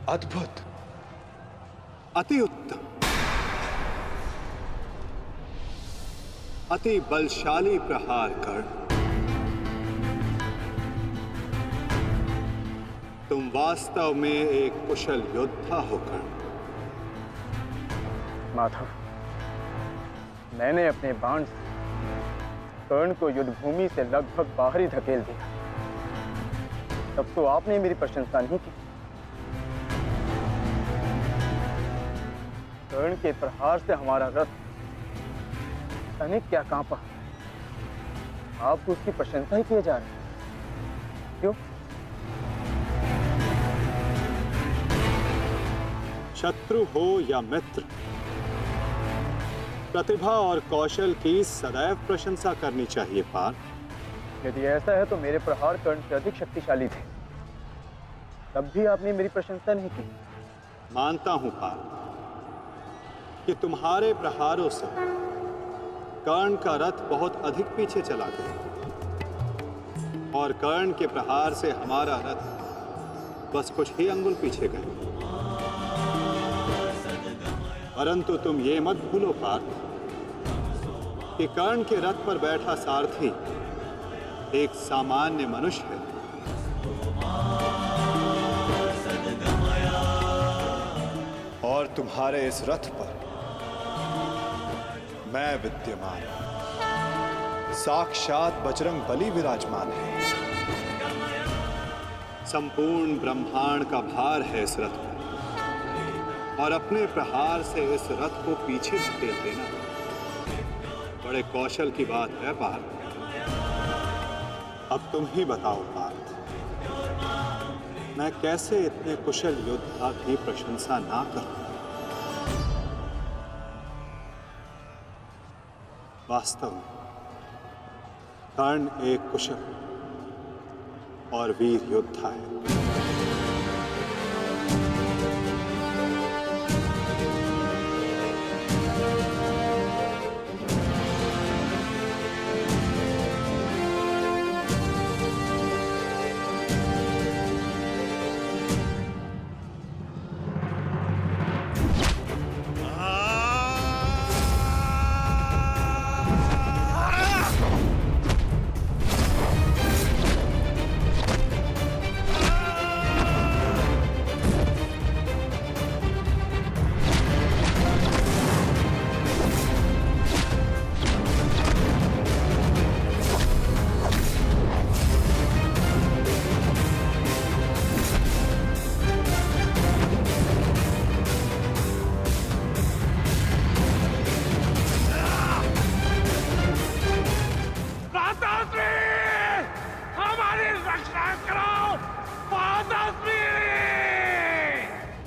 अद्भुत, अति उत्तम, अति बलशाली प्रहार कर्ण। तुम वास्तव में एक कुशल योद्धा हो कर्ण। माधव, मैंने अपने बाण से कर्ण को युद्ध भूमि से लगभग बाहर ही धकेल दिया, तब तो आपने मेरी प्रशंसा नहीं की। कर्ण के प्रहार से हमारा रथ तनिक क्या कांपा, आप उसकी प्रशंसा ही किए जा रहे हैं, क्यों? शत्रु हो या मित्र, प्रतिभा और कौशल की सदैव प्रशंसा करनी चाहिए पार्थ। यदि ऐसा है तो मेरे प्रहार कर्ण से अधिक शक्तिशाली थे, तब भी आपने मेरी प्रशंसा नहीं की। मानता हूं पार्थ कि तुम्हारे प्रहारों से कर्ण का रथ बहुत अधिक पीछे चला गया और कर्ण के प्रहार से हमारा रथ बस कुछ ही अंगुल पीछे गए। परंतु तुम ये मत भूलो पार्थ कि कर्ण के रथ पर बैठा सारथी एक सामान्य मनुष्य है। और तुम्हारे इस रथ पर मैं विद्यमान, साक्षात बजरंग बली विराजमान है। संपूर्ण ब्रह्मांड का भार है इस रथ पर, और अपने प्रहार से इस रथ को पीछे धकेल देना बड़े कौशल की बात है पार्थ। अब तुम ही बताओ पार्थ, मैं कैसे इतने कुशल योद्धा की प्रशंसा ना करूं? वास्तव में कर्ण एक कुशल और वीर योद्धा है।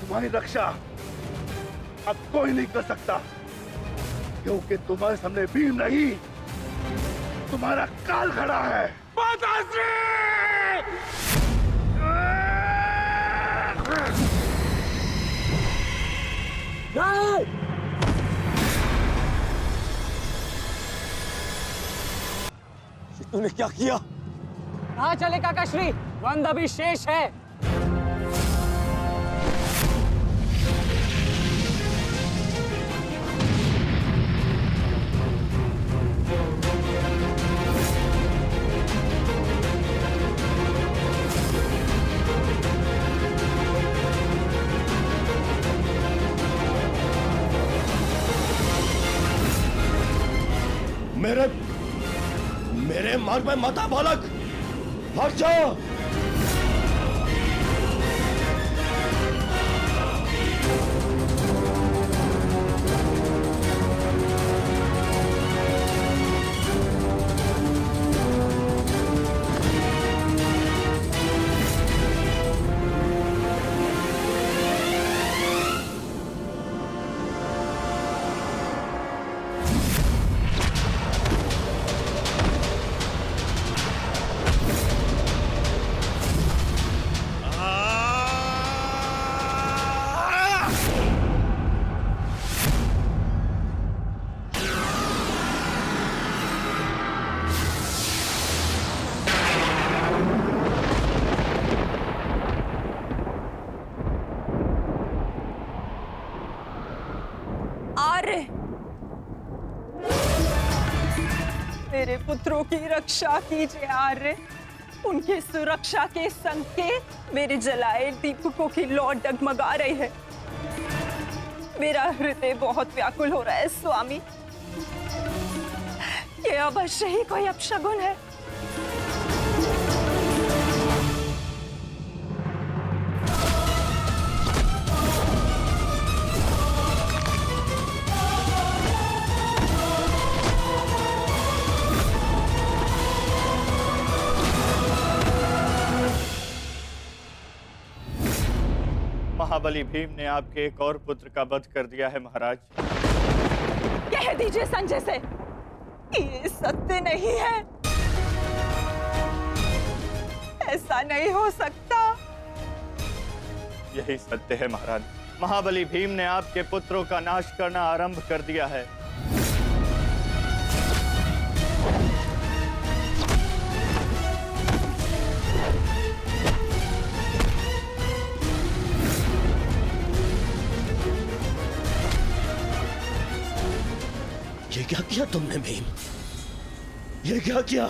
तुम्हारी रक्षा अब कोई नहीं कर सकता, क्योंकि तुम्हारे सामने भीम नहीं, तुम्हारा काल खड़ा है। तूने क्या किया? कहाँ चले काकाश्री? वंद अभी शेष है। मेरे मार्ग में मत आ बालक, हट जाओ। मेरे पुत्रों की रक्षा कीजिए आर्य। उनकी सुरक्षा के संकेत मेरे जलाए दीपकों की लौ डगमगा रही है। मेरा हृदय बहुत व्याकुल हो रहा है स्वामी। ये अवश्य ही कोई अपशगुन है। महाबली भीम ने आपके एक और पुत्र का वध कर दिया है महाराज। कह दीजिए संजय से, ये सत्य नहीं है। ऐसा नहीं हो सकता। यही सत्य है महाराज। महाबली भीम ने आपके पुत्रों का नाश करना आरंभ कर दिया है। ये क्या किया तुमने भीम? ये क्या किया?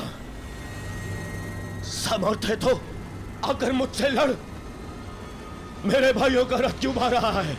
सामर्थ्य है तो आकर मुझसे लड़। मेरे भाइयों का रथ क्यों भाग रहा है?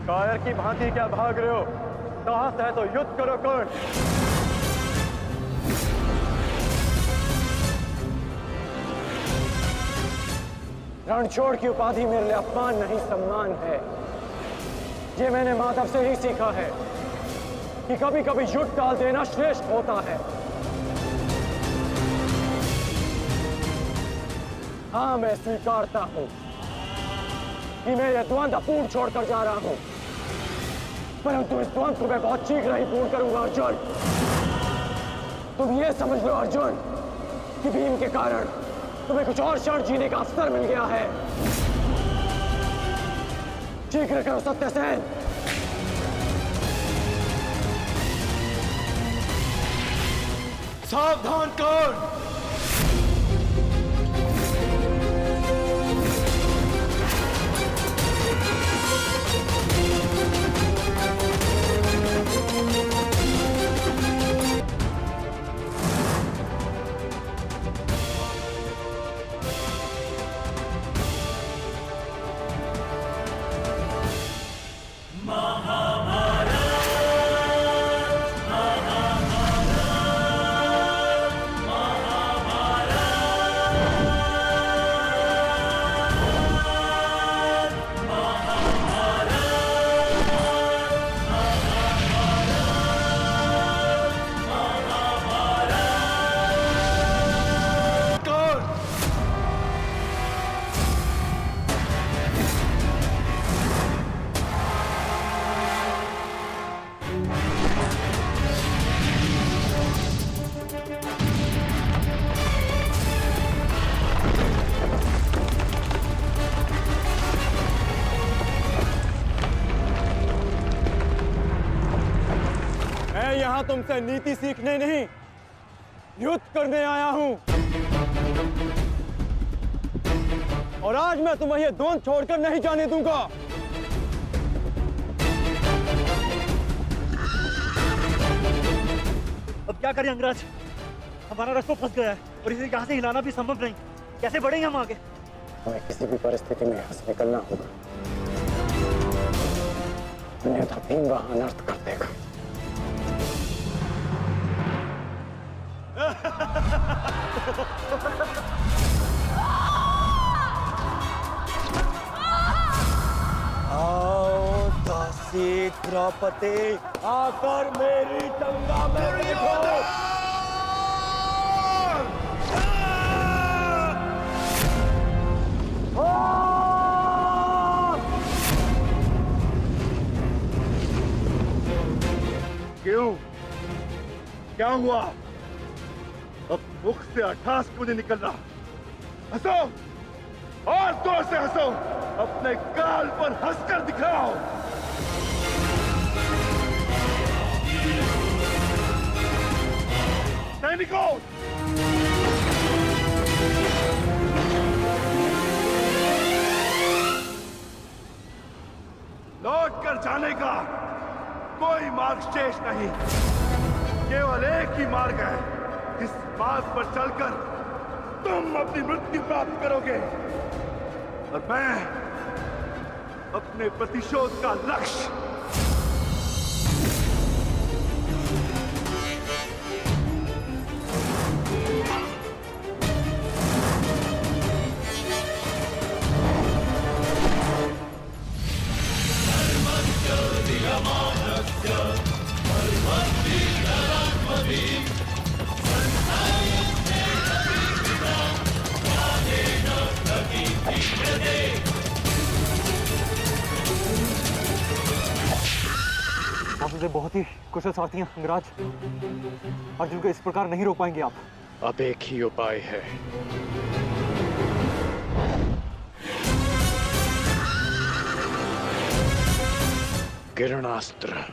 कायर की भांति क्या भाग रहे हो? साहस है तो युद्ध करो कर्ण। रणछोड़ की उपाधि मेरे लिए अपमान नहीं सम्मान है। ये मैंने माधव से ही सीखा है कि कभी कभी युद्ध टाल देना श्रेष्ठ होता है। हाँ, मैं स्वीकारता हूं कि मैं यह द्वंद्व अपूर्ण छोड़कर जा रहा हूं, परंतु इस द्वंद्व को मैं बहुत शीघ्र ही पूर्ण करूंगा अर्जुन। तुम ये समझ लो अर्जुन कि भीम के कारण तुम्हें कुछ और क्षण जीने का अवसर मिल गया है। शीघ्र करो सत्यसेन। सावधान कर्ण। यहां तुमसे नीति सीखने नहीं, युद्ध करने आया हूं। और आज मैं तुम्हें ये द्वंद्व छोड़कर नहीं जाने दूंगा। अब क्या करें अंगराज? हमारा रास्ता फंस गया है और इसे यहाँ से हिलाना भी संभव नहीं। कैसे बढ़ेंगे हम आगे? हमें किसी भी परिस्थिति में यहाँ से निकलना होगा, अन्यथा भीम वहां अनर्थ कर देगा। आओ दासी द्रौपदी, आकर मेरी गंगा में बैठो। क्यों? क्या हुआ? अब मुख से अट्ठास क्यों नहीं निकल रहा? हंसो और जोर से हंसो, अपने गाल पर हंसकर दिखाओ। सैनिकों, लौट कर जाने का कोई मार्ग शेष नहीं, केवल एक ही मार्ग है। इस मार्ग पर चलकर तुम अपनी मृत्यु प्राप्त करोगे और मैं अपने प्रतिशोध का लक्ष्य आप मुझे बहुत ही कुशल सारथी हैं अंगराज। अर्जुन को इस प्रकार नहीं रोक पाएंगे आप। अब एक ही उपाय है। किरणास्त्र।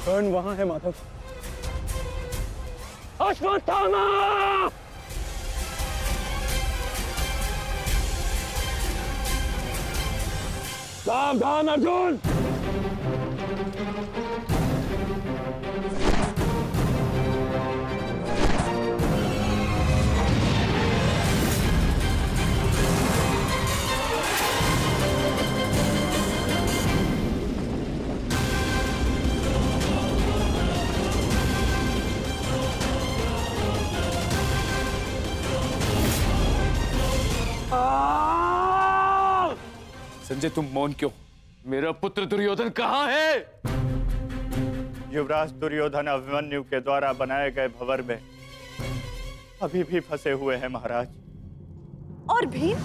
कर्ण वहां है माधव। अश्वत्थामा! सावधान अर्जुन! संजय, तुम मौन क्यों? मेरा पुत्र दुर्योधन कहाँ है? युवराज दुर्योधन अभिमन्यु के द्वारा बनाए गए भंवर में अभी भी फंसे हुए हैं महाराज। और भीम?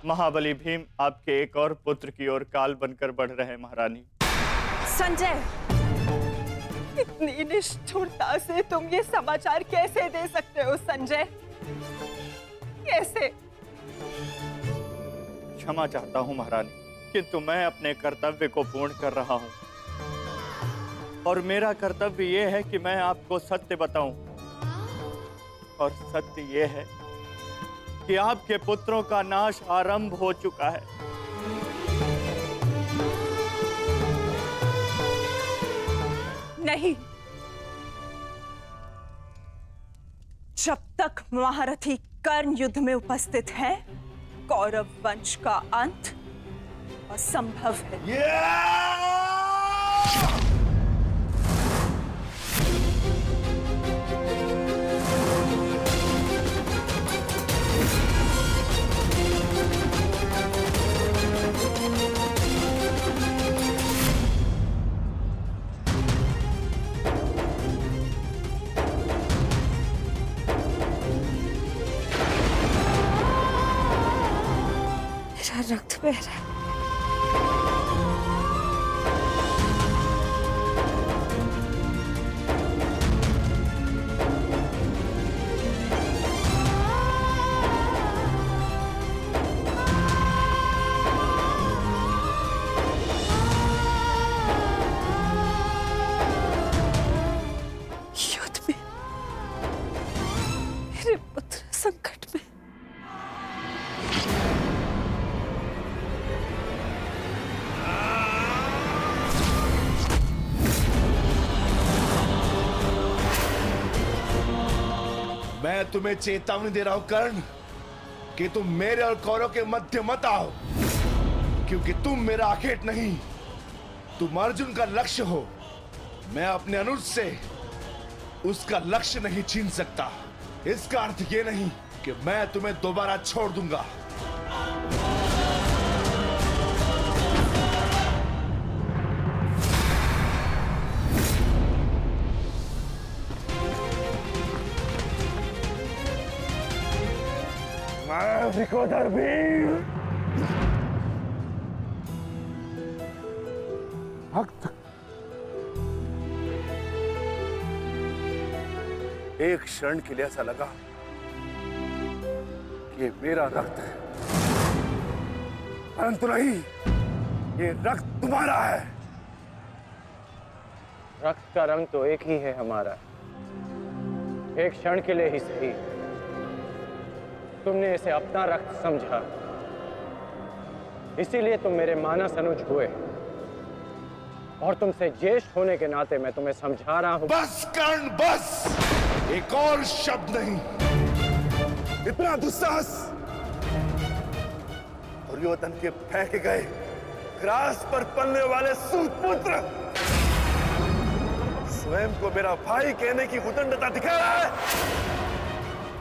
महाबली भीम आपके एक और पुत्र की ओर काल बनकर बढ़ रहे हैं महारानी। संजय, इतनी निष्ठुरता से तुम ये समाचार कैसे दे सकते हो संजय? कैसे? क्षमा चाहता हूं महारानी, किंतु मैं अपने कर्तव्य को पूर्ण कर रहा हूं और मेरा कर्तव्य यह है कि मैं आपको सत्य बताऊं। और सत्य यह है कि आपके पुत्रों का नाश आरंभ हो चुका है। नहीं, जब तक महारथी कर्ण युद्ध में उपस्थित है, कौरव वंश का अंत असंभव है। मेरा रक्त बह रहा है। मैं तुम्हें चेतावनी दे रहा हूं कर्ण कि तुम मेरे और कौरव के मध्य मत आओ, क्योंकि तुम मेरा आखेट नहीं, तुम अर्जुन का लक्ष्य हो। मैं अपने अनुज से उसका लक्ष्य नहीं छीन सकता। इसका अर्थ ये नहीं कि मैं तुम्हें दोबारा छोड़ दूंगा। विकोधर वीर भक्त, एक क्षण के लिए ऐसा लगा कि ये मेरा रक्त है, परंतु नहीं, ये रक्त तुम्हारा है। रक्त का रंग तो एक ही है हमारा, एक क्षण के लिए ही सही। तुमने इसे अपना रक्त समझा, इसीलिए तुम मेरे मानस अनुज हुए, और तुमसे ज्येष्ठ होने के नाते मैं तुम्हें समझा रहा हूं। बस कर्ण बस, एक और शब्द नहीं। इतना दुस्साहस, दुर्योधन के फेंके गए ग्रास पर पलने वाले सूतपुत्र स्वयं को मेरा भाई कहने की उदंडता दिखा रहा है।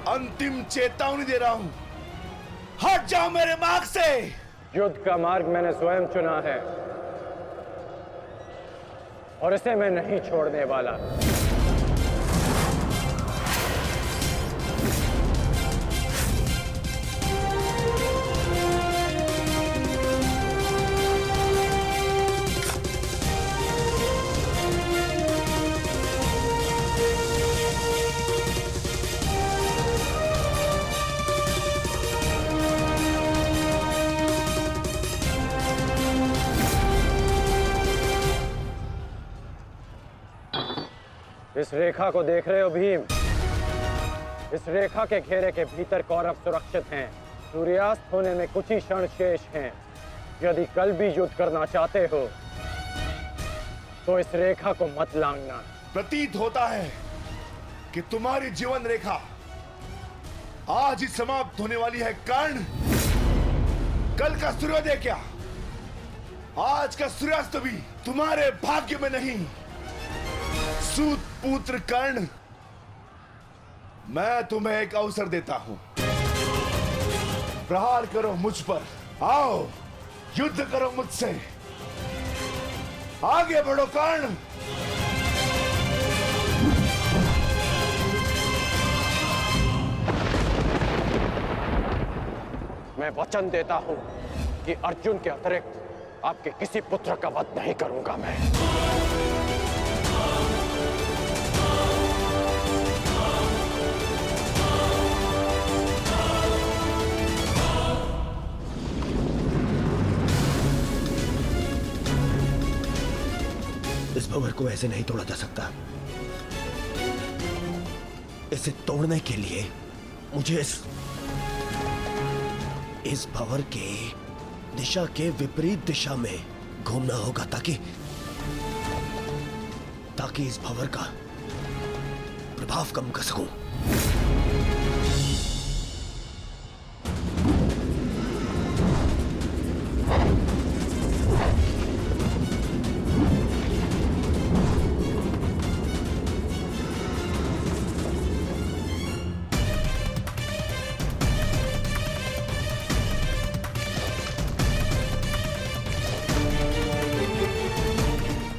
अंतिम चेतावनी दे रहा हूं, हट जाओ मेरे मार्ग से। युद्ध का मार्ग मैंने स्वयं चुना है और इसे मैं नहीं छोड़ने वाला। इस रेखा को देख रहे हो भीम? इस रेखा के घेरे के भीतर कौरव सुरक्षित हैं। सूर्यास्त होने में कुछ ही क्षण शेष हैं। यदि कल भी युद्ध करना चाहते हो तो इस रेखा को मत लांघना। प्रतीत होता है कि तुम्हारी जीवन रेखा आज ही समाप्त होने वाली है कर्ण। कल का सूर्योदय क्या, आज का सूर्यास्त भी तुम्हारे भाग्य में नहीं। सूत पुत्र कर्ण, मैं तुम्हें एक अवसर देता हूं। प्रहार करो मुझ पर, आओ युद्ध करो मुझसे। आगे बढ़ो कर्ण। मैं वचन देता हूं कि अर्जुन के अतिरिक्त आपके किसी पुत्र का वध नहीं करूंगा मैं। इस भंवर को ऐसे नहीं तोड़ा जा सकता। इसे तोड़ने के लिए मुझे इस भंवर के दिशा के विपरीत दिशा में घूमना होगा ताकि इस भंवर का प्रभाव कम कर सकूं।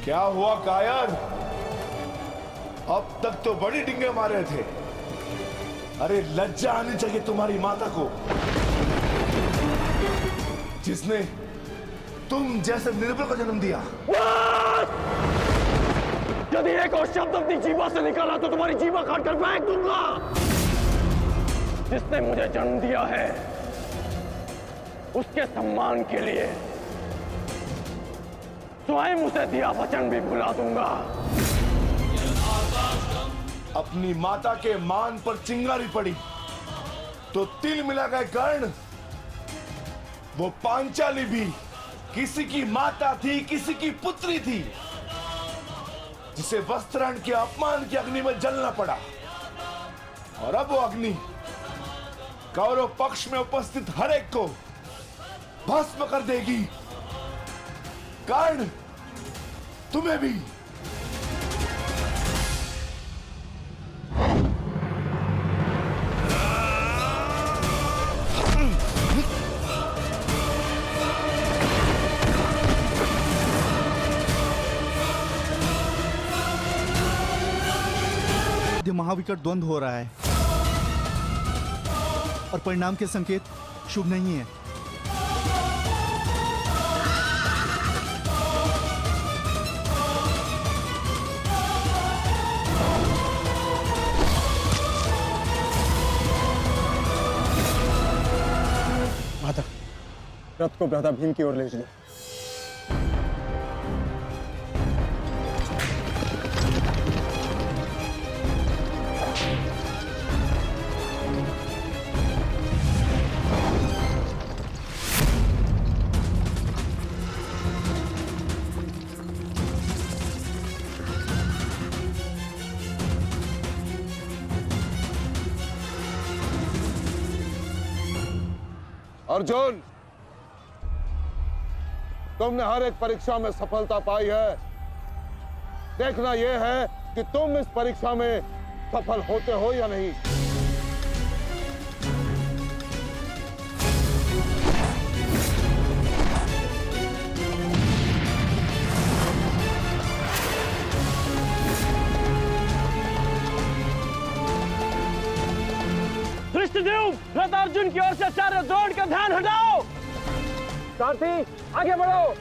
क्या हुआ कायर? अब तक तो बड़ी डिंगे मारे थे। अरे लज्जा आनी चाहिए तुम्हारी माता को, जिसने तुम जैसे निर्बल को जन्म दिया। यदि एक और शब्द अपनी जीवा से निकाला तो तुम्हारी जीवा काटकर फेंक दूंगा। जिसने मुझे जन्म दिया है उसके सम्मान के लिए स्वयं उसे दिया वचन भी भुला दूंगा। अपनी माता के मान पर चिंगारी पड़ी तो तिल मिला गए कर्ण। वो पांचाली भी किसी की माता थी, किसी की पुत्री थी, जिसे वस्त्रहरण के अपमान की अग्नि में जलना पड़ा। और अब वो अग्नि कौरव पक्ष में उपस्थित हर एक को भस्म कर देगी। कर्ण, तुम्हें भी। महाविकट द्वंद्व हो रहा है और परिणाम के संकेत शुभ नहीं है। माता, रथ को भ्राता भीम की ओर ले चलो। अर्जुन, तुमने हर एक परीक्षा में सफलता पाई है। देखना यह है कि तुम इस परीक्षा में सफल होते हो या नहीं। धृष्टद्युम्न, रथ अर्जुन की ओर से आचार्य द्रोण का ध्यान हटाओ। सारथी, आगे बढ़ो।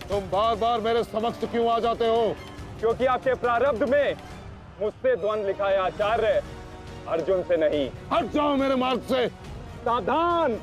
तुम बार बार मेरे समक्ष क्यों आ जाते हो? क्योंकि आपके प्रारब्ध में मुझसे द्वंद्व लिखा है आचार्य, अर्जुन से नहीं। हट जाओ मेरे मार्ग से। सावधान।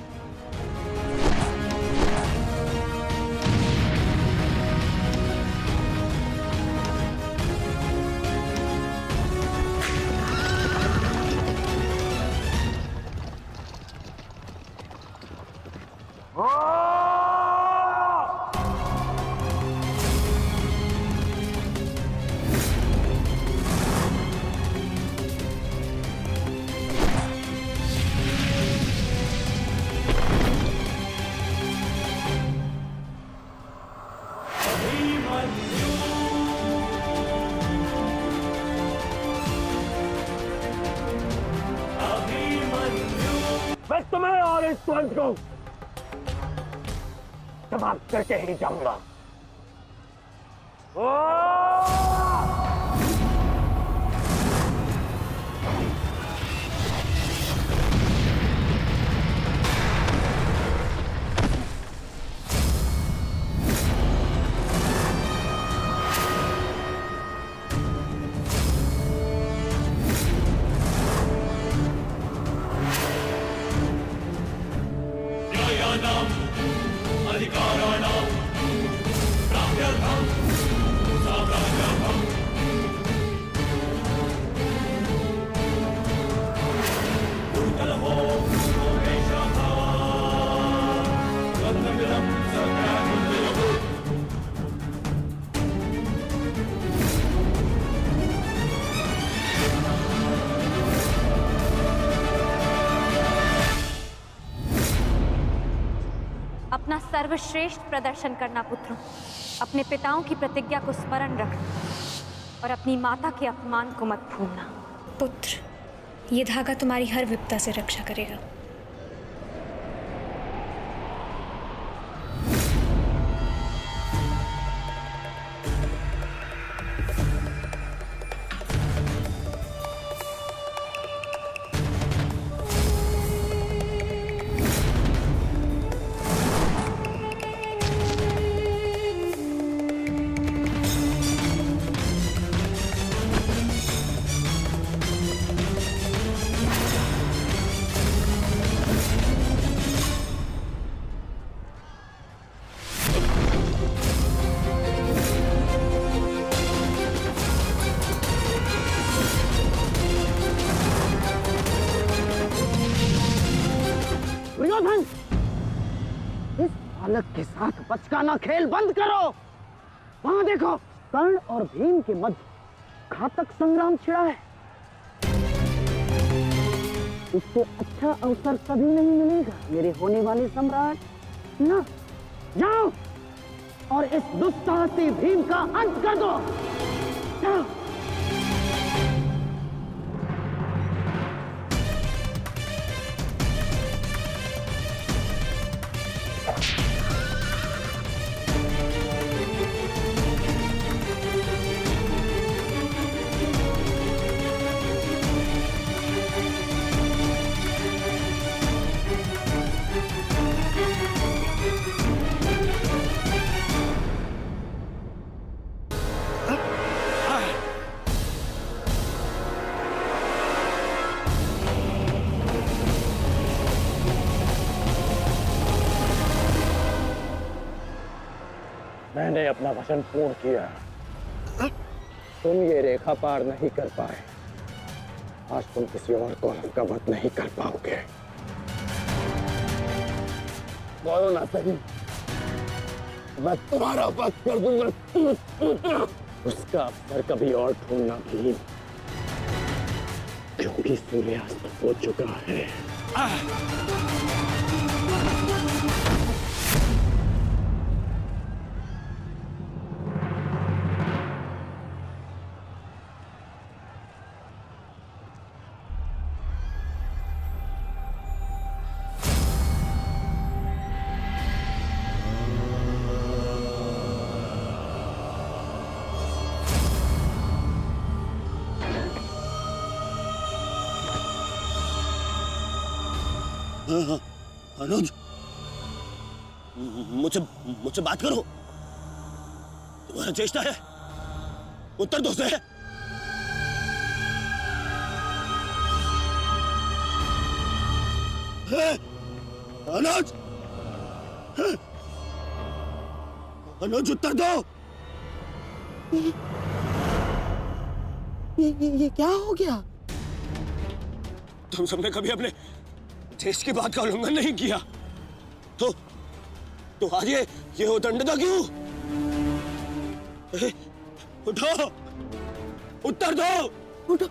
मैं तुम्हें और इस द्वंद्व को समाप्त करके ही जाऊंगा। अपना सर्वश्रेष्ठ प्रदर्शन करना पुत्रों। अपने पिताओं की प्रतिज्ञा को स्मरण रखना और अपनी माता के अपमान को मत भूलना। पुत्र, ये धागा तुम्हारी हर विपदा से रक्षा करेगा। बचकाना खेल बंद करो। वहां देखो, कर्ण और भीम के मध्य घातक संग्राम छिड़ा है। इससे अच्छा अवसर कभी नहीं मिलेगा मेरे होने वाले सम्राट। ना, जाओ और इस दुस्साहसी भीम का अंत कर दो। जाओ। मैंने अपना वचन पूर्ण किया। तुम ये रेखा पार नहीं कर पाए, आज तुम किसी और को का वध नहीं कर पाओगे। बोलो ना सही, मैं तुम्हारा वध कर दूंगा। उसका अवसर कभी और ढूंढना भी, क्योंकि सूर्यास्त हो चुका है। अनुज, मुझसे बात करो। तुम्हारा चेष्टा है, उत्तर दो से। अनुज, अनुज उत्तर दो। ये क्या हो गया? तुम सबने कभी अपने देश की बात का उल्लंघन नहीं किया, तो आज ये उदंडता क्यों? उठो, उत्तर दो। उठो,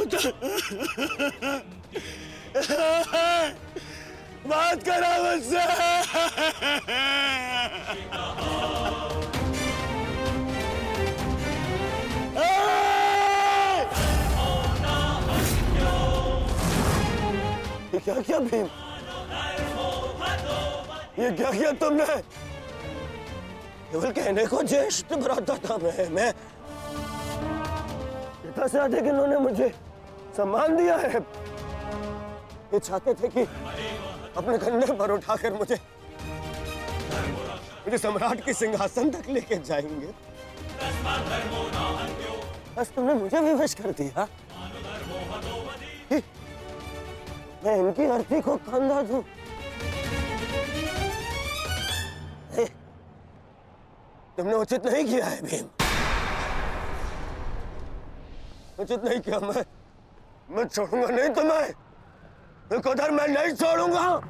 उत्तर। बात करो मुझसे। क्या किया भीम? ये क्या किया तुमने? केवल कहने को ज्येष्ठ भ्राता था मैं पिता से अधिक इन्होंने मुझे सम्मान दिया है। ये चाहते थे कि अपने कंधे पर उठाकर मुझे सम्राट के सिंहासन तक लेके जाएंगे। बस तुमने मुझे विवश कर दिया। मैं इनकी अर्थी को कंधा दूं। तुमने उचित नहीं किया है भीम, उचित नहीं किया। मैं छोड़ूंगा नहीं तुम्हें। उधर मैं नहीं छोड़ूंगा।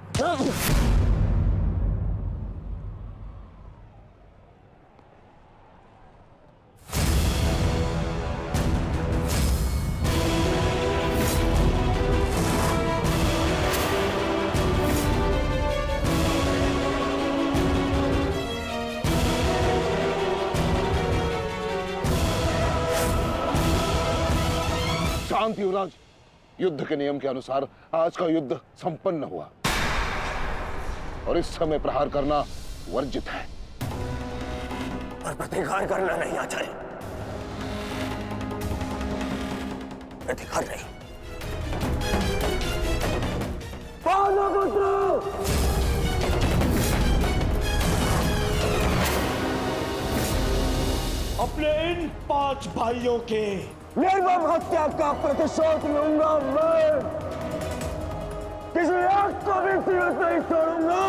शांति युवराज, युद्ध के नियम के अनुसार आज का युद्ध संपन्न हुआ और इस समय प्रहार करना वर्जित है। पर प्रतिकार करना नहीं आता है। प्रतिकार नहीं। अपने इन 5 भाइयों के निर्मम हत्या का प्रतिशोध लूंगा मैं। किसी एक को भी जीवित नहीं छोड़ूंगा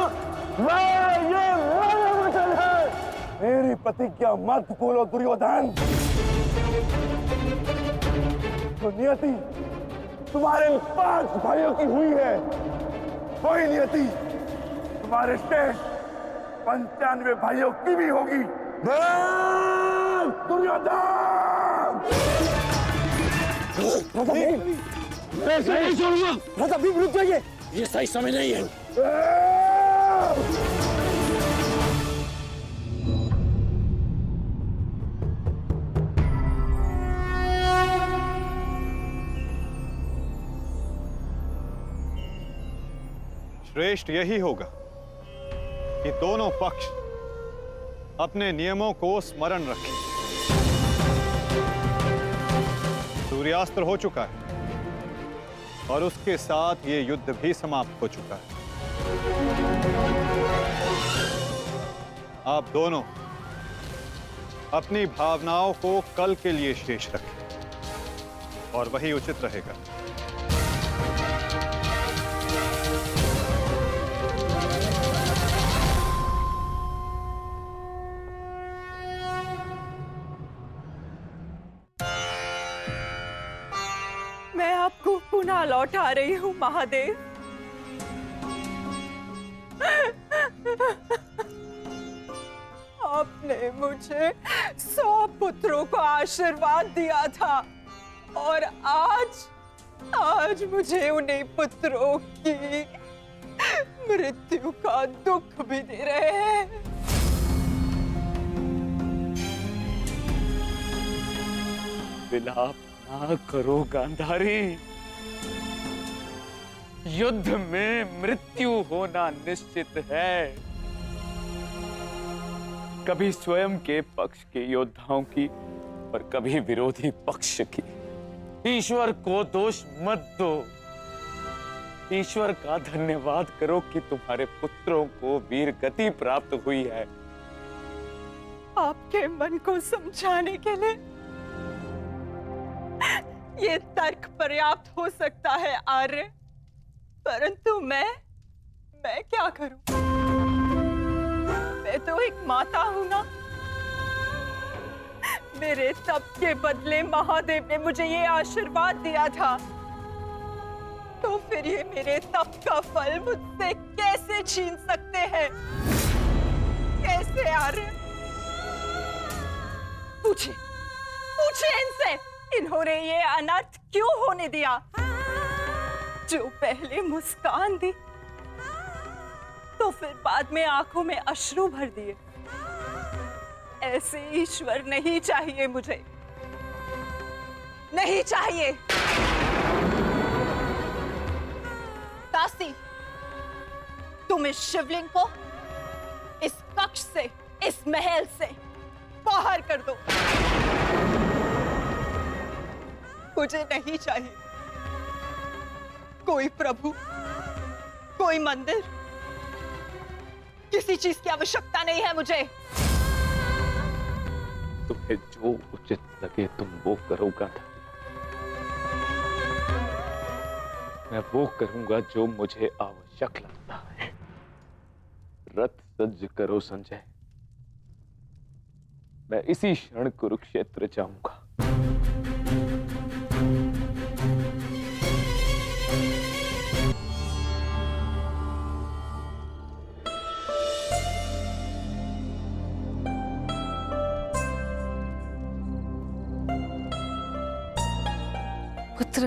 मैं। ये मेरा वचन है। मेरी प्रतिज्ञा मत भूलो दुर्योधन। तो नियति तुम्हारे 5 भाइयों की हुई है, वही नियति हमारे शेष 95 भाइयों की भी होगी। दुर्योधन! नहीं छोड़ूंगा। प्रताप रुक जाइए, ये सही समय नहीं है। श्रेष्ठ यही होगा कि दोनों पक्ष अपने नियमों को स्मरण रखें। सूर्यास्त्र हो चुका है और उसके साथ ये युद्ध भी समाप्त हो चुका है। आप दोनों अपनी भावनाओं को कल के लिए शेष रखें और वही उचित रहेगा। मैं आपको पुनः लौटा रही हूँ महादेव। आपने मुझे 100 पुत्रों को आशीर्वाद दिया था और आज मुझे उन्हीं पुत्रों की मृत्यु का दुख भी दे रहे हैं। विलाप ना करो गांधारी। युद्ध में मृत्यु होना निश्चित है। कभी स्वयं के पक्ष के योद्धाओं की और कभी विरोधी पक्ष की। ईश्वर को दोष मत दो। ईश्वर का धन्यवाद करो कि तुम्हारे पुत्रों को वीर गति प्राप्त हुई है। आपके मन को समझाने के लिए ये तर्क पर्याप्त हो सकता है आर्य, परंतु मैं क्या करूं? मैं तो एक माता हूं ना। मेरे तप के बदले महादेव ने मुझे ये आशीर्वाद दिया था, तो फिर ये मेरे तप का फल मुझसे कैसे छीन सकते हैं? कैसे आर्य? पूछिए इनसे, इन्होंने ये अनर्थ क्यों होने दिया? जो पहले मुस्कान दी तो फिर बाद में आंखों में अश्रु भर दिए। ऐसे ईश्वर नहीं चाहिए मुझे, नहीं चाहिए। दासी, तुम इस शिवलिंग को इस कक्ष से, इस महल से बाहर कर दो। मुझे नहीं चाहिए कोई प्रभु, कोई मंदिर, किसी चीज की आवश्यकता नहीं है मुझे। तुम्हें जो उचित लगे तुम वो करो गांधारी। मैं वो करूंगा जो मुझे आवश्यक लगता है। रथ सज्ज करो संजय, मैं इसी क्षण कुरुक्षेत्र जाऊंगा। पुत्र,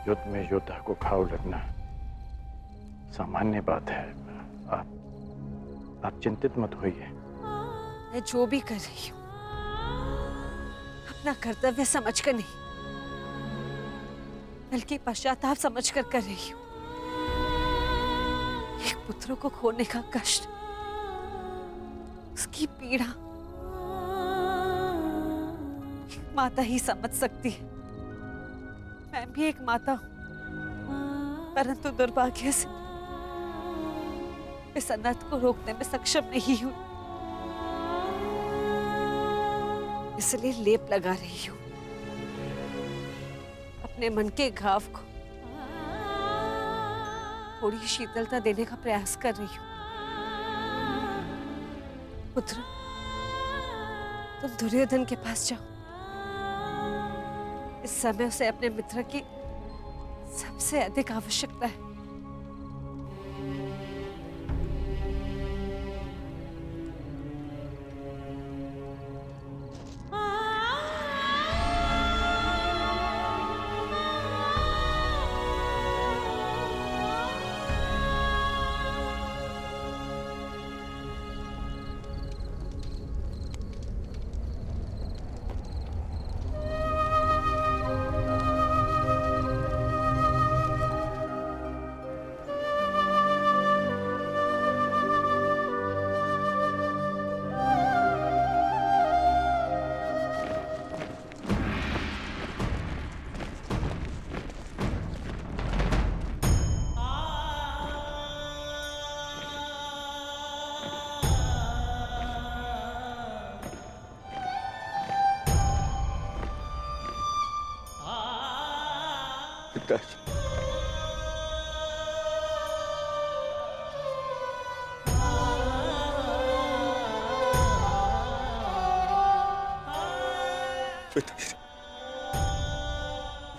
युद्ध में योद्धा को घाव लगना सामान्य बात है। आप चिंतित मत होइए। मैं जो भी कर रही हूँ अपना कर्तव्य समझकर नहीं, बल्कि पश्चाताप समझकर कर रही हूँ। एक पुत्र को खोने का कष्ट, उसकी पीड़ा एक माता ही समझ सकती है। मैं भी एक माता हूं, परंतु दुर्भाग्य से इस अनर्थ को रोकने में सक्षम नहीं हुई। इसलिए लेप लगा रही हूँ, अपने मन के घाव को थोड़ी शीतलता देने का प्रयास कर रही हूँ। पुत्र, तुम दुर्योधन के पास जाओ। इस समय उसे अपने मित्र की सबसे अधिक आवश्यकता है।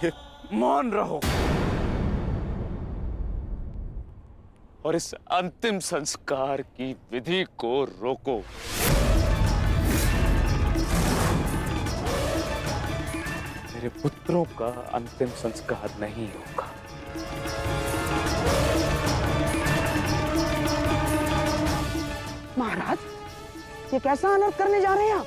ये मौन रहो और इस अंतिम संस्कार की विधि को रोको। मेरे पुत्रों का अंतिम संस्कार नहीं होगा। महाराज, ये कैसा अनर्थ करने जा रहे हैं आप?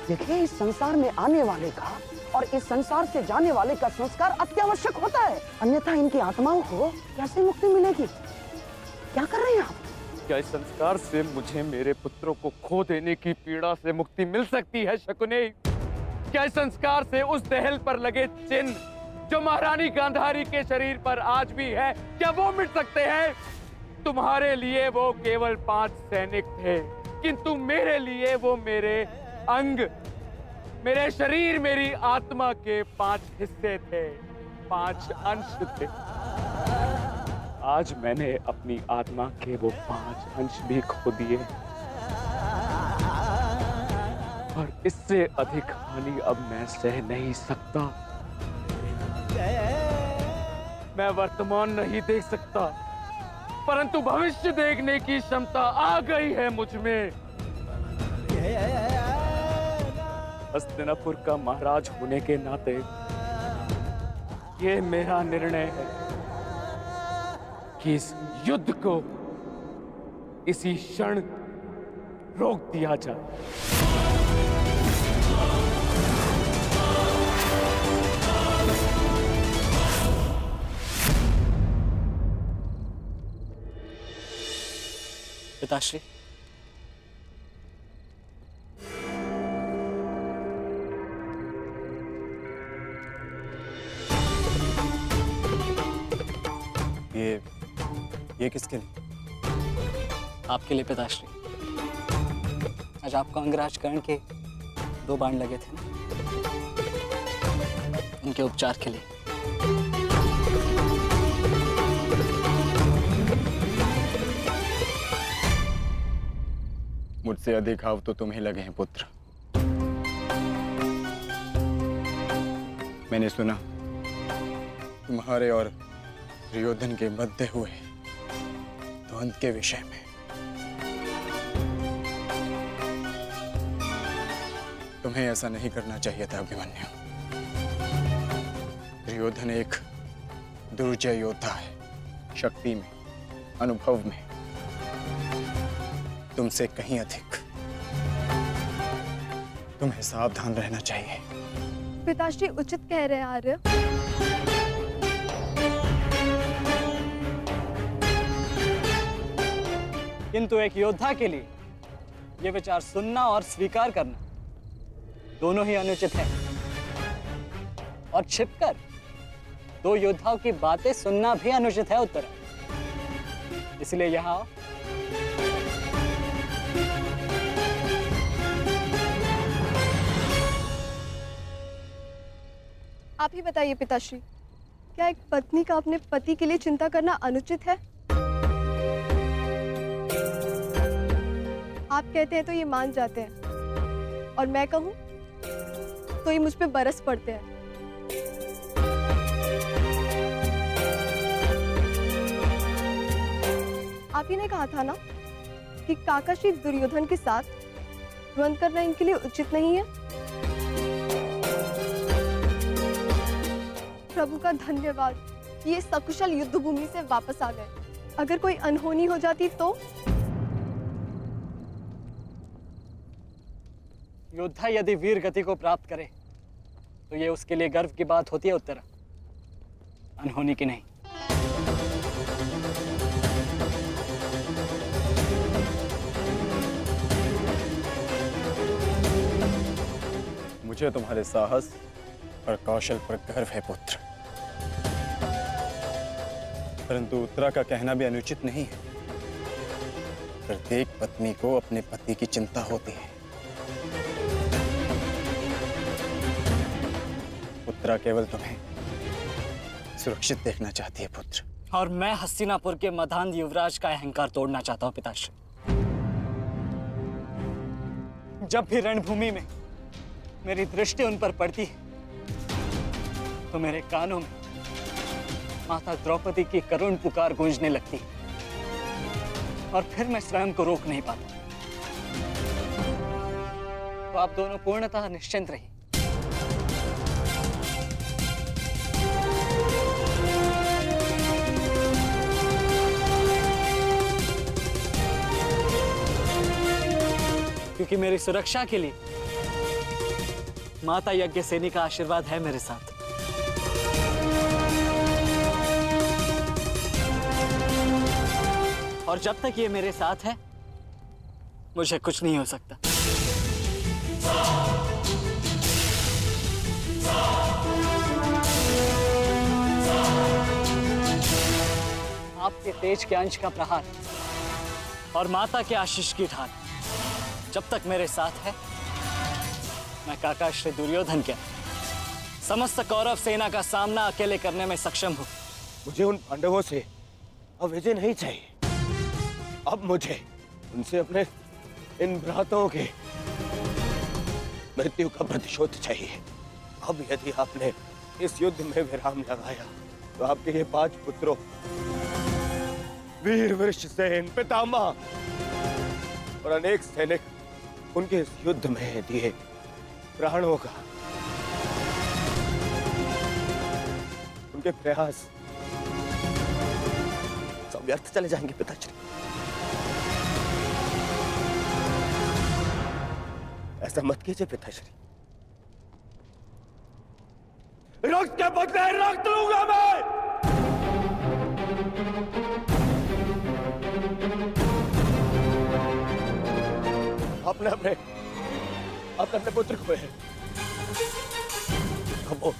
देखिए, इस संसार में आने वाले का और इस संसार से जाने वाले का संस्कार अत्यावश्यक होता है, अन्यथा इनकी आत्माओं को कैसे मुक्ति मिलेगी? क्या कर रहे हैं आप? क्या इस संस्कार से मुझे मेरे पुत्रों को खो देने की पीड़ा से मुक्ति मिल सकती है शकुनी? क्या इस संस्कार से उस दहल पर लगे चिन्ह जो महारानी गांधारी के शरीर पर आज भी है, क्या वो मिट सकते हैं? तुम्हारे लिए वो केवल 5 सैनिक थे, किंतु मेरे लिए वो मेरे अंग, मेरे शरीर, मेरी आत्मा के 5 हिस्से थे, 5 अंश थे। आज मैंने अपनी आत्मा के वो 5 अंश भी खो दिए और इससे अधिक हानि अब मैं सह नहीं सकता। मैं वर्तमान नहीं देख सकता, परंतु भविष्य देखने की क्षमता आ गई है मुझ में। हस्तिनापुर का महाराज होने के नाते ये मेरा निर्णय है कि इस युद्ध को इसी क्षण रोक दिया जाए। पिताश्री, ये किसके लिए? आपके लिए पिताश्री। आज आपको अंगराज कर्ण के 2 बाण लगे थे, उनके उपचार के लिए। मुझसे अधिक घाव तो तुम्हें लगे हैं पुत्र। मैंने सुना तुम्हारे और दुर्योधन के मध्य हुए द्वंद्व के विषय में। तुम्हें ऐसा नहीं करना चाहिए था अभिमन्यु। दुर्योधन एक दुर्जय योद्धा है, शक्ति में, अनुभव में तुमसे कहीं अधिक। तुम्हें सावधान रहना चाहिए। पिताश्री उचित कह रहे हैं आर्य। किंतु एक योद्धा के लिए यह विचार सुनना और स्वीकार करना दोनों ही अनुचित है, और छिपकर 2 योद्धाओं की बातें सुनना भी अनुचित है उत्तरा। इसलिए यहाँ आओ। आप ही बताइए पिताश्री, क्या एक पत्नी का अपने पति के लिए चिंता करना अनुचित है? आप कहते हैं तो ये मान जाते हैं, और मैं कहूं तो ये मुझ पे बरस पड़ते हैं। आप ही ने कहा था ना कि काका श्री दुर्योधन के साथ द्वंद्व करना इनके लिए उचित नहीं है। प्रभु का धन्यवाद कि ये सकुशल युद्ध भूमि से वापस आ गए। अगर कोई अनहोनी हो जाती तो? योद्धा यदि वीर गति को प्राप्त करे तो ये उसके लिए गर्व की बात होती है उत्तरा, अनहोनी की नहीं। मुझे तुम्हारे साहस और कौशल पर गर्व है पुत्र, परंतु उत्तरा का कहना भी अनुचित नहीं है। प्रत्येक पत्नी को अपने पति की चिंता होती है। उत्तरा केवल तुम्हें सुरक्षित देखना चाहती है पुत्र। और मैं हस्तिनापुर के मधान युवराज का अहंकार तोड़ना चाहता हूं पिताश्री। जब भी रणभूमि में मेरी दृष्टि उन पर पड़ती है तो मेरे कानों में माता द्रौपदी की करुण पुकार गूंजने लगती है, और फिर मैं स्वयं को रोक नहीं पाता। तो आप दोनों पूर्णतः निश्चिंत रहिए। क्योंकि मेरी सुरक्षा के लिए माता यज्ञसेनी का आशीर्वाद है मेरे साथ। और जब तक ये मेरे साथ है मुझे कुछ नहीं हो सकता। आपके तेज के अंश का प्रहार और माता के आशीष की ढाल जब तक मेरे साथ है, मैं काका श्री दुर्योधन के समस्त कौरव सेना का सामना अकेले करने में सक्षम हूं। मुझे उन पांडवों से अब विजय नहीं चाहिए। अब मुझे उनसे अपने इन भ्राताओं के मृत्यु का प्रतिशोध चाहिए। अब यदि आपने इस युद्ध में विराम लगाया तो आपके ये 5 पुत्रों वीर वृषसेन, पितामह और अनेक सैनिक उनके इस युद्ध में दिए प्राणों का, उनके प्रयास सब व्यर्थ चले जाएंगे पिताश्री। ऐसा मत कीजिए पिताश्री। रक्त के बदले रक्त लूंगा मैं। आपने अपने पुत्र को है, वो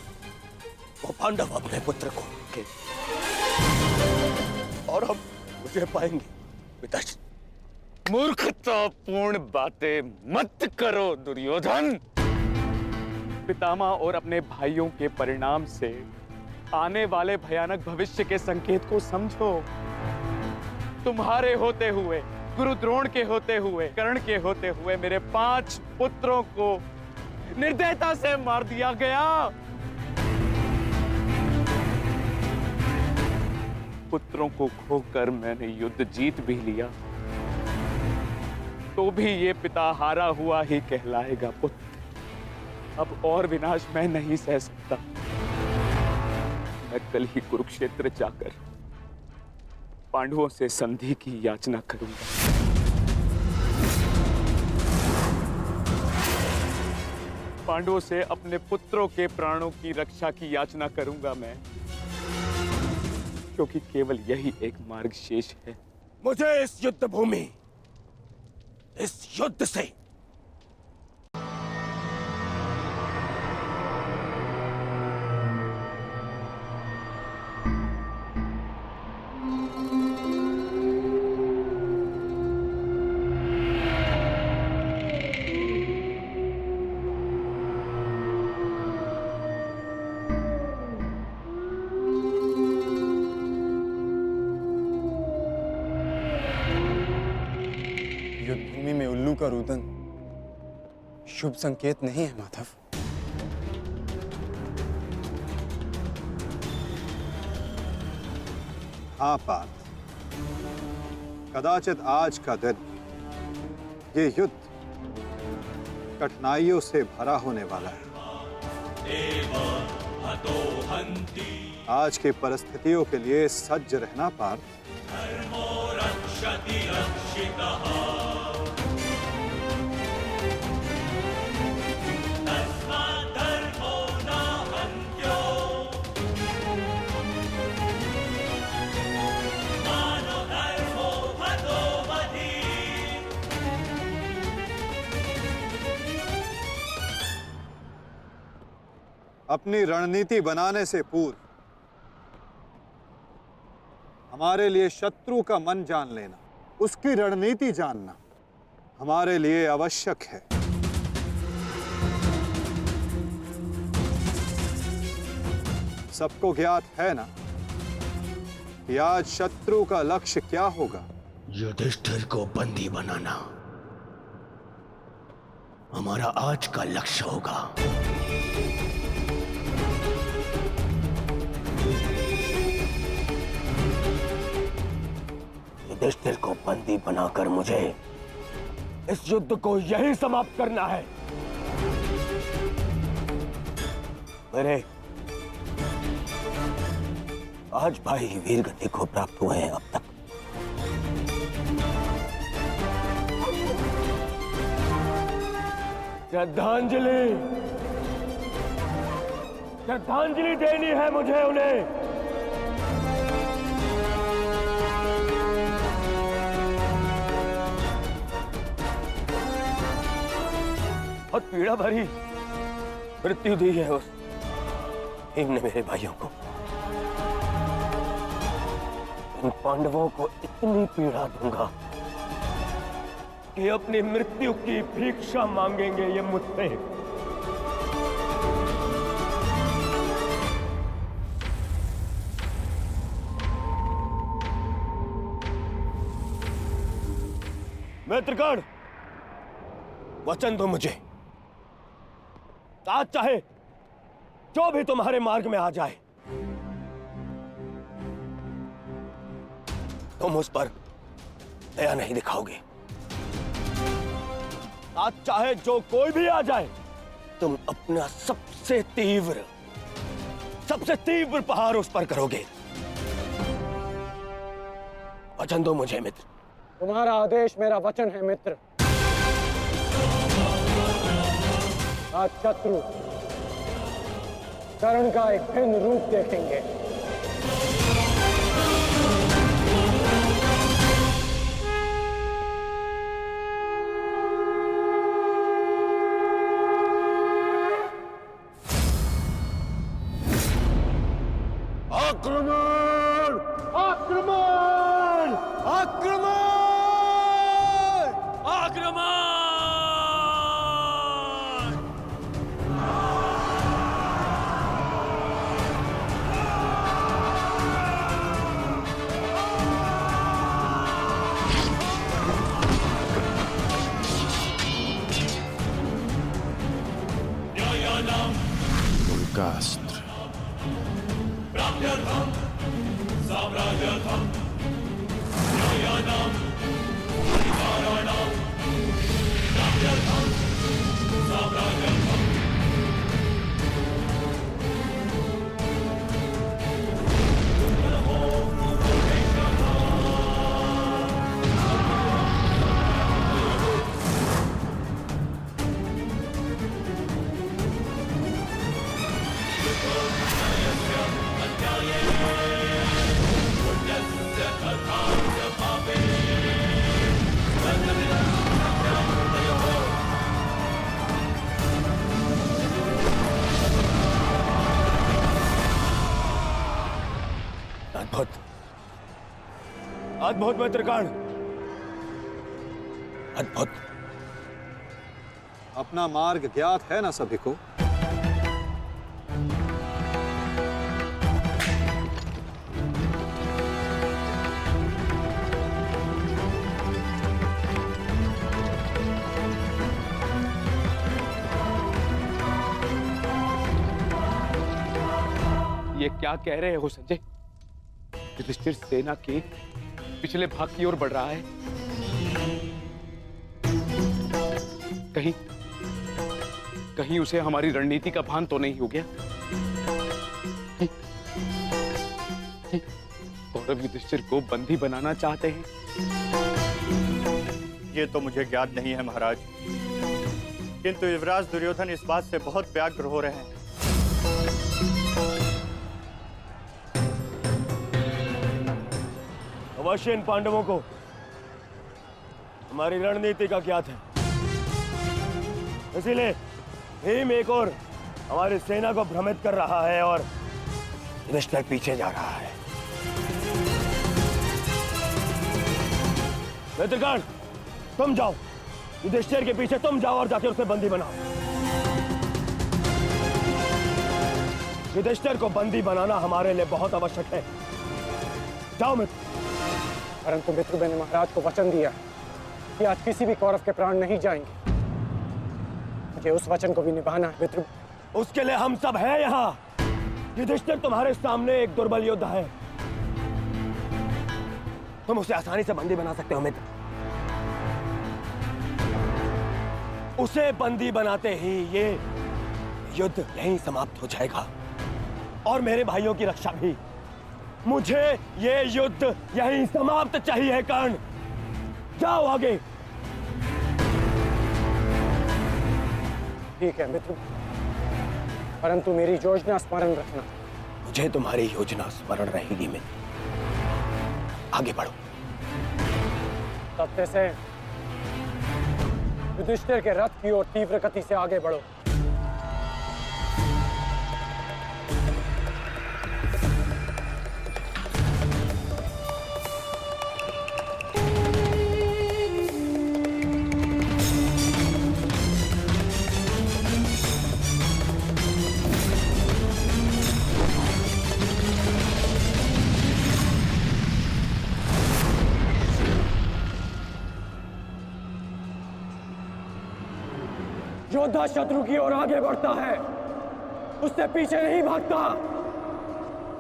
पांडव अपने पुत्र को के और हम मुझे पाएंगे पिताश्री। मूर्खतापूर्ण बातें मत करो दुर्योधन। पितामह और अपने भाइयों के परिणाम से आने वाले भयानक भविष्य के संकेत को समझो। तुम्हारे होते हुए, गुरु द्रोण के होते हुए, कर्ण के होते हुए मेरे 5 पुत्रों को निर्दयता से मार दिया गया। पुत्रों को खोकर मैंने युद्ध जीत भी लिया, तो भी ये पिता हारा हुआ ही कहलाएगा पुत्र। अब और विनाश मैं नहीं सह सकता। मैं कल ही कुरुक्षेत्र जाकर पांडवों से संधि की याचना करूंगा। पांडवों से अपने पुत्रों के प्राणों की रक्षा की याचना करूंगा मैं, क्योंकि केवल यही एक मार्ग शेष है। मुझे इस युद्ध भूमि, इस युद्ध से भालू का रुदन शुभ संकेत नहीं है माधव। हाँ पार्थ, कदाचित आज का दिन, ये युद्ध कठिनाइयों से भरा होने वाला है। आज की परिस्थितियों के लिए सज्ज रहना पार्थ। अपनी रणनीति बनाने से पूर्व हमारे लिए शत्रु का मन जान लेना, उसकी रणनीति जानना हमारे लिए आवश्यक है। सबको ज्ञात है ना कि आज शत्रु का लक्ष्य क्या होगा? युधिष्ठिर को बंदी बनाना हमारा आज का लक्ष्य होगा। युधिष्ठिर को बंदी बनाकर मुझे इस युद्ध को यही समाप्त करना है। मेरे आज भाई वीर गति को प्राप्त हुए हैं अब तक। श्रद्धांजलि श्रद्धांजलि देनी है मुझे उन्हें। बहुत पीड़ा भरी मृत्यु दी है उस भीम ने मेरे भाइयों को। इन पांडवों को इतनी पीड़ा दूंगा कि अपनी मृत्यु की भिक्षा मांगेंगे ये मुझसे। मित्रगण, वचन दो मुझे, आज चाहे जो भी तुम्हारे मार्ग में आ जाए तुम उस पर दया नहीं दिखाओगे। आज चाहे जो कोई भी आ जाए तुम अपना सबसे तीव्र प्रहार उस पर करोगे। वचन दो मुझे मित्र। तुम्हारा आदेश मेरा वचन है मित्र। आज शत्रु कर्ण का एक भिन्न रूप देखेंगे। आक्रमण! आक्रमण! आक्रमण! आक्रमण! उनका अस्त्र अद्भुत अद्भुत मित्रगण, अद्भुत। अपना मार्ग ज्ञात है ना सभी को? ये क्या कह रहे हो संजय? युधिष्ठिर सेना के पिछले भाग की ओर बढ़ रहा है। कहीं उसे हमारी रणनीति का भान तो नहीं हो गया? कौरव युधिष्ठिर को बंदी बनाना चाहते हैं? ये तो मुझे ज्ञात नहीं है महाराज, किंतु युवराज दुर्योधन इस बात से बहुत व्यग्र हो रहे हैं। अवश्य इन पांडवों को हमारी रणनीति का ज्ञात है, इसीलिए भीम एक और हमारी सेना को भ्रमित कर रहा है और युधिष्ठिर पीछे जा रहा है। मित्रगण, तुम जाओ, युधिष्ठिर के पीछे तुम जाओ और जाके उसे बंदी बनाओ। युधिष्ठिर को बंदी बनाना हमारे लिए बहुत आवश्यक है। जाओ मित्र। परंतु मित्र, मैंने महाराज को वचन दिया कि आज किसी भी कौरव के प्राण नहीं जाएंगे। मुझे उस वचन को भी निभाना है मित्र। उसके लिए हम सब हैं यहाँ। युधिष्ठिर तुम्हारे सामने एक दुर्बल योद्धा है, तुम उसे आसानी से बंदी बना सकते हो मित्र। उसे बंदी बनाते ही ये युद्ध यहीं समाप्त हो जाएगा और मेरे भाइयों की रक्षा भी। मुझे ये युद्ध यहीं समाप्त चाहिए। कर्ण, जाओ आगे। ठीक है मित्र, परंतु मेरी योजना स्मरण रखना। मुझे तुम्हारी योजना स्मरण रहेगी मित्र। आगे बढ़ो। तब से युधिष्ठिर के रथ की ओर तीव्र गति से आगे बढ़ो। योद्धा शत्रु की ओर आगे बढ़ता है, उससे पीछे नहीं भागता।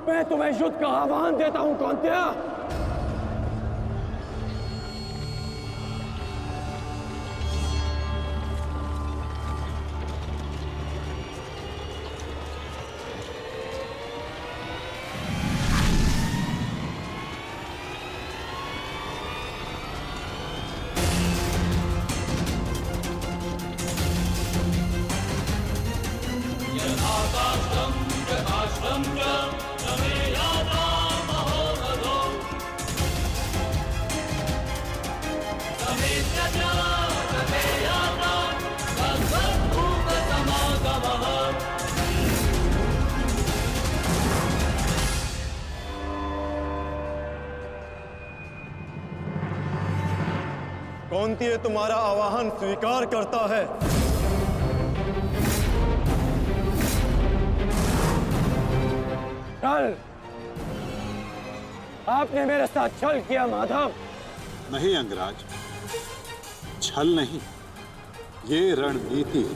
मैं तुम्हें युद्ध का आह्वान देता हूं कौन्तेय। कौन्तेय तुम्हारा आवाहन स्वीकार करता है। छल, आपने मेरे साथ छल किया माधव। नहीं अंगराज, छल नहीं, ये रणनीति है।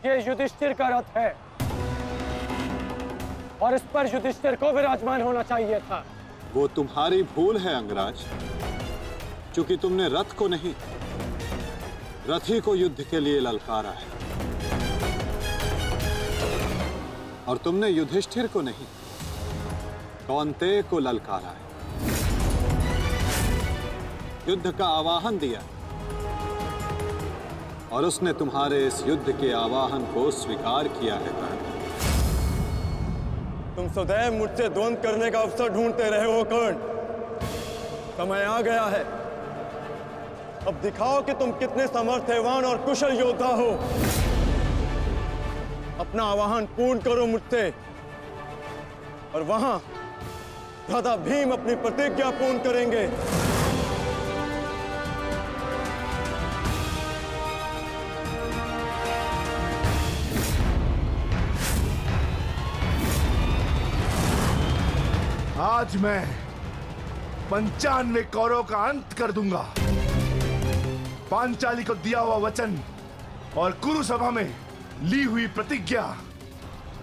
ये युधिष्ठिर का रथ है और इस पर युधिष्ठिर को विराजमान होना चाहिए था। वो तुम्हारी भूल है अंगराज, क्योंकि तुमने रथ को नहीं, रथी को युद्ध के लिए ललकारा है। और तुमने युधिष्ठिर को नहीं, कौन्तेय को ललकारा है, युद्ध का आवाहन दिया और उसने तुम्हारे इस युद्ध के आवाहन को स्वीकार किया है। तुम सदैव मुझसे द्वंद्व करने का अवसर ढूंढते रहे हो कर्ण। समय आ गया है, अब दिखाओ कि तुम कितने समर्थवान और कुशल योद्धा हो। अपना आवाहन पूर्ण करो मुझसे और वहां भ्राता भीम अपनी प्रतिज्ञा पूर्ण करेंगे। आज मैं 95 कौरवों का अंत कर दूंगा। पांचाली को दिया हुआ वचन और कुरु सभा में ली हुई प्रतिज्ञा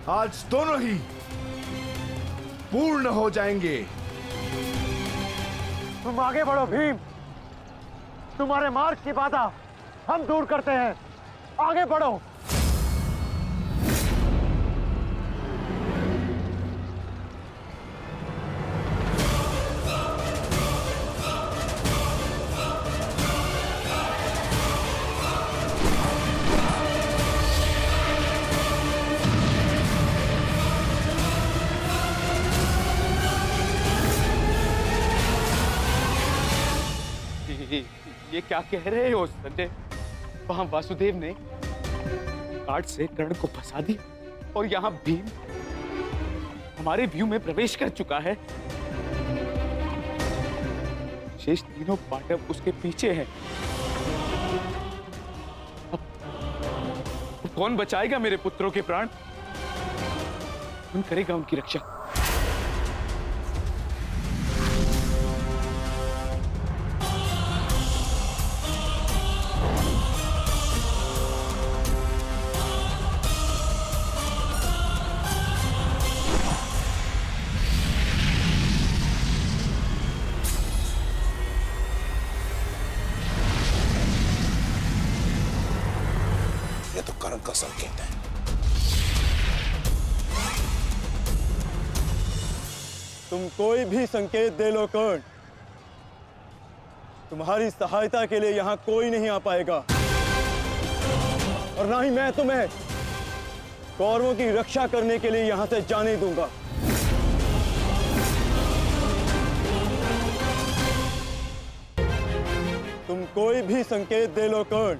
आज दोनों ही पूर्ण हो जाएंगे। तुम आगे बढ़ो भीम, तुम्हारे मार्ग की बाधा हम दूर करते हैं, आगे बढ़ो। ये क्या कह रहे हो संजय? वहां वासुदेव ने काट से कर्ण को फंसा दिया और यहाँ भीम हमारे व्यू में प्रवेश कर चुका है। शेष तीनों पांडव उसके पीछे हैं। अब कौन बचाएगा मेरे पुत्रों के प्राण? कौन करेगा उनकी रक्षा? कर्ण का संकेत है। तुम कोई भी संकेत दे लो कर्ण, तुम्हारी सहायता के लिए यहां कोई नहीं आ पाएगा और ना ही मैं तुम्हें कौरवों की रक्षा करने के लिए यहां से जाने दूंगा। तुम कोई भी संकेत दे लो कर्ण,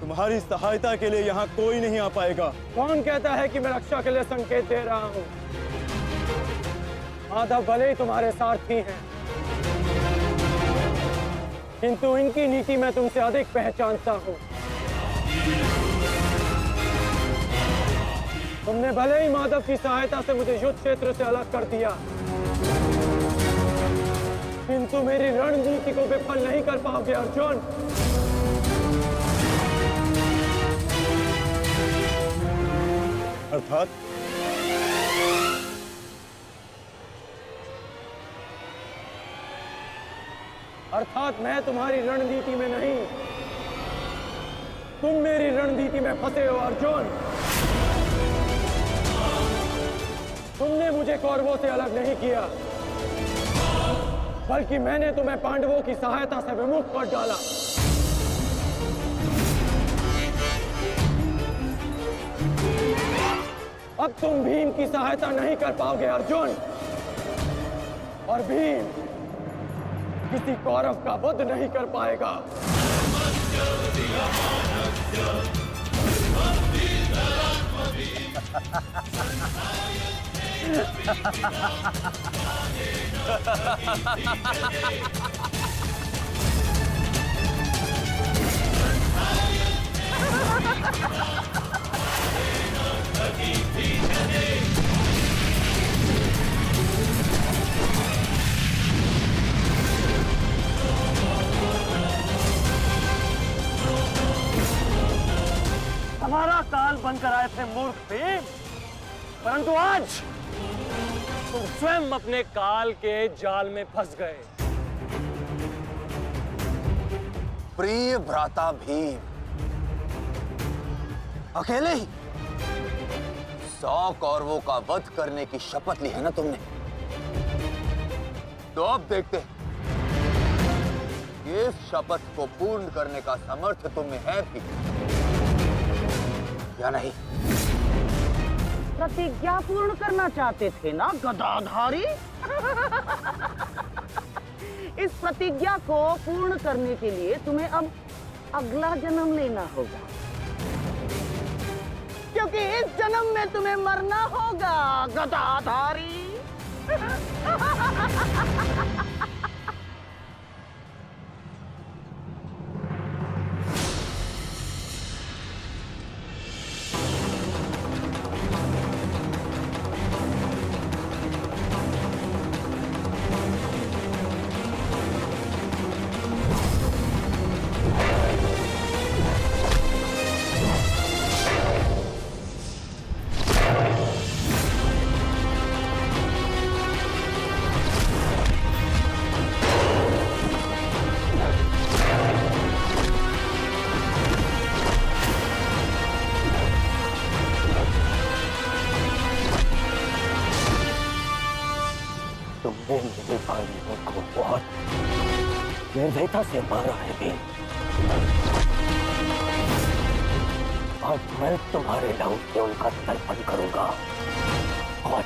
तुम्हारी सहायता के लिए यहां कोई नहीं आ पाएगा। कौन कहता है कि मैं रक्षा के लिए संकेत दे रहा हूं? माधव भले ही तुम्हारे सारथी हैं, किंतु इनकी नीति मैं तुमसे अधिक पहचानता हूं। तुमने भले ही माधव की सहायता से मुझे युद्ध क्षेत्र से अलग कर दिया, किंतु मेरी रणनीति को विफल नहीं कर पाओगे अर्जुन। अर्थात मैं तुम्हारी रणनीति में नहीं, तुम मेरी रणनीति में फंसे हो अर्जुन। तुमने मुझे कौरवों से अलग नहीं किया, बल्कि मैंने तुम्हें पांडवों की सहायता से विमुख कर डाला। अब तुम भीम की सहायता नहीं कर पाओगे अर्जुन, और भीम किसी कौरव का वध नहीं कर पाएगा। हमारा काल बनकर आए थे मूर्ख भीम, परंतु आज तुम स्वयं अपने काल के जाल में फंस गए। प्रिय भ्राता भीम, अकेले ही 100 कौरवों का वध करने की शपथ ली है ना तुमने? तो अब देखते हैं कि इस शपथ को पूर्ण करने का सामर्थ्य तुम्हें है भी या नहीं। प्रतिज्ञा पूर्ण करना चाहते थे ना गदाधारी? इस प्रतिज्ञा को पूर्ण करने के लिए तुम्हें अब अगला जन्म लेना होगा, क्योंकि इस जन्म में तुम्हें मरना होगा गदाधारी। निर्दयता से मारा है भीम। आज मैं तुम्हारे लहू से उनका तर्पण करूंगा। आज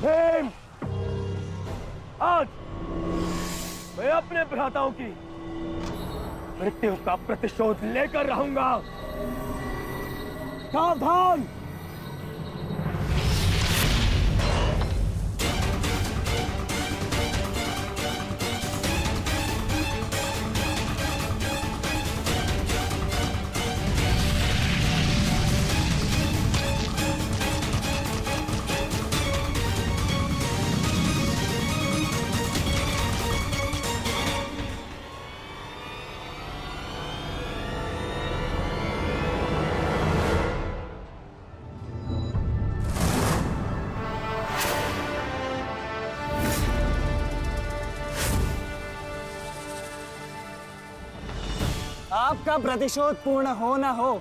भीम, आज मैं अपने भ्राताओं की मृत्यु का प्रतिशोध लेकर रहूंगा। सावधान! आपका प्रतिशोध पूर्ण हो न हो,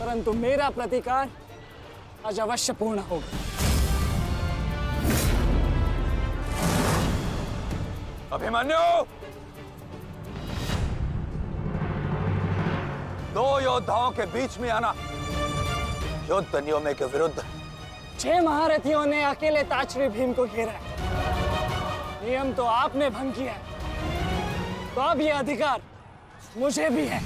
परंतु मेरा प्रतिकार आज अवश्य पूर्ण होगा। अभिमन्यु, दो योद्धाओं के बीच में आना युद्ध नियमों के विरुद्ध। 6 महारथियों ने अकेले ताचरी भीम को घेरा है। नियम तो आपने भंग किया है, तो अब यह अधिकार मुझे भी है।